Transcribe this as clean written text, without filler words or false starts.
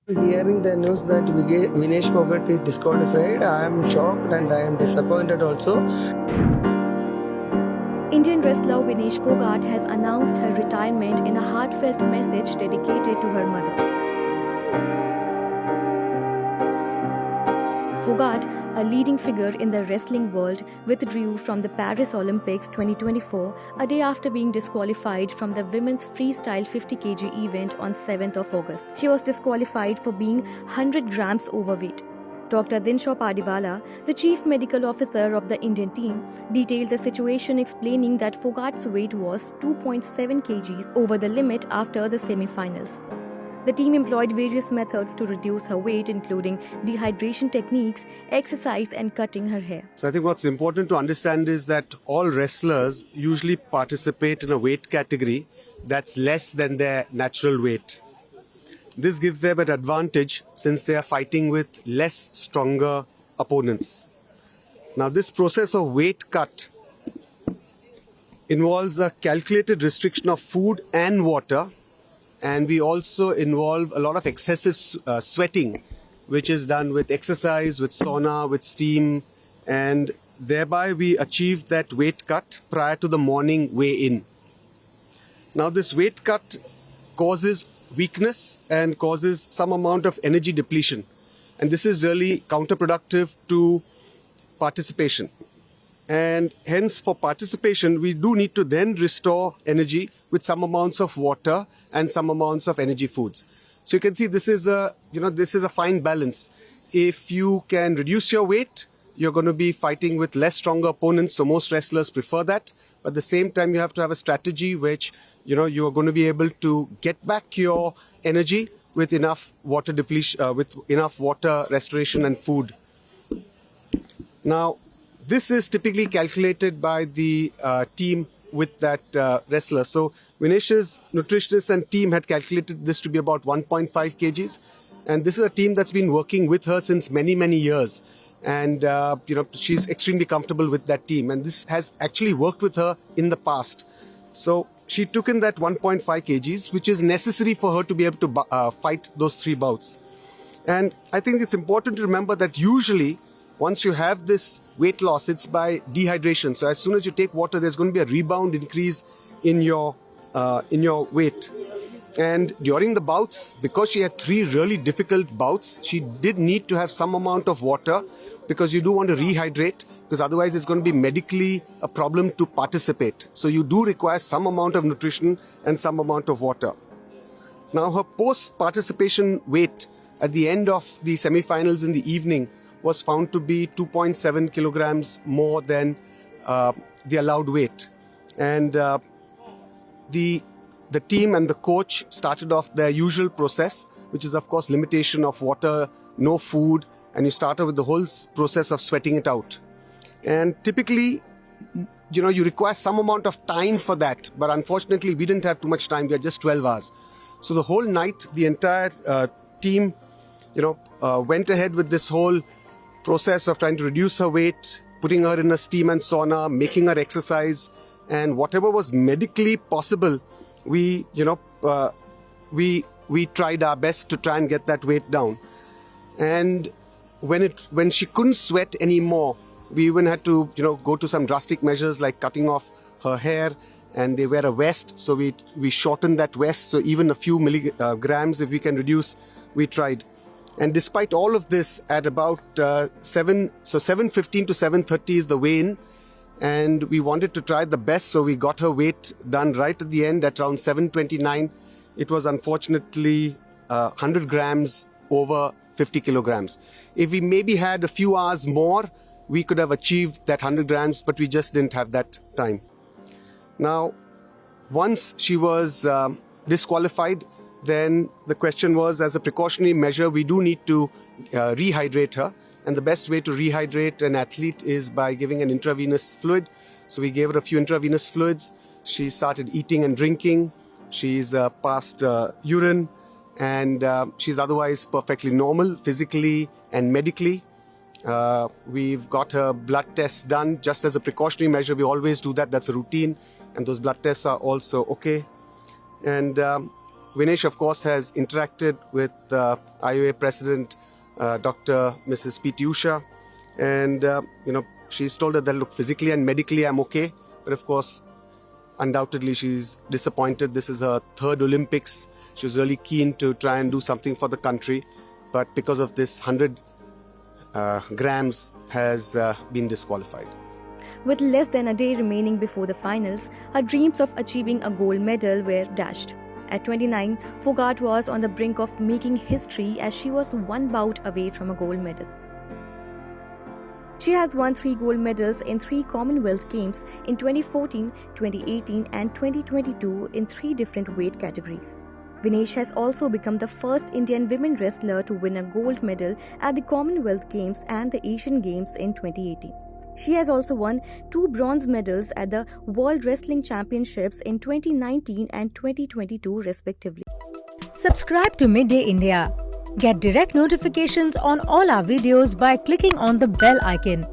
Hearing the news that Vinesh Phogat is disqualified, I am shocked and I am disappointed also. Indian wrestler Vinesh Phogat has announced her retirement in a heartfelt message dedicated to her mother. Phogat, a leading figure in the wrestling world, withdrew from the Paris Olympics 2024 a day after being disqualified from the women's freestyle 50 kg event on 7th of August. She was disqualified for being 100 grams overweight. Dr. Dinshaw Pardiwala, the chief medical officer of the Indian team, detailed the situation, explaining that Phogat's weight was 2.7 kgs over the limit after the semi-finals. The team employed various methods to reduce her weight, including dehydration techniques, exercise, and cutting her hair. So I think what's important to understand is that all wrestlers usually participate in a weight category that's less than their natural weight. This gives them an advantage since they are fighting with less stronger opponents. Now, this process of weight cut involves a calculated restriction of food and water, and we also involve a lot of excessive sweating, which is done with exercise, with sauna, with steam, and thereby we achieve that weight cut prior to the morning weigh-in. Now, this weight cut causes weakness and causes some amount of energy depletion, and this is really counterproductive to participation. And hence, for participation, we do need to then restore energy with some amounts of water and some amounts of energy foods. So you can see this is a fine balance. If you can reduce your weight, you're going to be fighting with less stronger opponents. So most wrestlers prefer that. But at the same time, you have to have a strategy which you are going to be able to get back your energy with enough water depletion, with enough water restoration and food. Now, this is typically calculated by the team with that wrestler. So Vinesh's nutritionist and team had calculated this to be about 1.5 kgs. And this is a team that's been working with her since many, many years. And, she's extremely comfortable with that team. And this has actually worked with her in the past. So she took in that 1.5 kgs, which is necessary for her to be able to fight those 3 bouts. And I think it's important to remember that usually once you have this weight loss, it's by dehydration. So as soon as you take water, there's going to be a rebound increase in your weight. And during the bouts, because she had 3 really difficult bouts, she did need to have some amount of water, because you do want to rehydrate, because otherwise it's going to be medically a problem to participate. So you do require some amount of nutrition and some amount of water. Now, her post-participation weight at the end of the semi-finals in the evening was found to be 2.7 kilograms more than the allowed weight. And the team and the coach started off their usual process, which is, of course, limitation of water, no food, and you started with the whole process of sweating it out. And typically, you require some amount of time for that. But unfortunately, we didn't have too much time. We had just 12 hours. So the whole night, the entire team, went ahead with this whole process of trying to reduce her weight, putting her in a steam and sauna, making her exercise, and whatever was medically possible, we tried our best to try and get that weight down. And when she couldn't sweat anymore, we even had to go to some drastic measures like cutting off her hair, and they wear a vest, so we shortened that vest, so even a few milligrams if we can reduce, we tried. And despite all of this, at about 7:15 to 7:30 is the weigh-in, and we wanted to try the best, so we got her weight done right at the end at around 7:29. It was unfortunately 100 grams over 50 kilograms. If we maybe had a few hours more, we could have achieved that 100 grams, but we just didn't have that time. Now, once she was disqualified, then the question was, as a precautionary measure, we do need to rehydrate her. And the best way to rehydrate an athlete is by giving an intravenous fluid. So we gave her a few intravenous fluids. She started eating and drinking. She's passed urine, and she's otherwise perfectly normal, physically and medically. We've got her blood tests done just as a precautionary measure. We always do that. That's a routine. And those blood tests are also okay. And Vinesh, of course, has interacted with IOA President Dr. Mrs. P. Usha, and she's told her that look, physically and medically I'm okay, but of course, undoubtedly she's disappointed. This is her third Olympics. She was really keen to try and do something for the country, but because of this 100 grams has been disqualified. With less than a day remaining before the finals, her dreams of achieving a gold medal were dashed. At 29, Phogat was on the brink of making history as she was one bout away from a gold medal. She has won 3 gold medals in 3 Commonwealth Games in 2014, 2018 and 2022 in 3 different weight categories. Vinesh has also become the first Indian women wrestler to win a gold medal at the Commonwealth Games and the Asian Games in 2018. She has also won 2 bronze medals at the World Wrestling Championships in 2019 and 2022 respectively. Subscribe to Midday India. Get direct notifications on all our videos by clicking on the bell icon.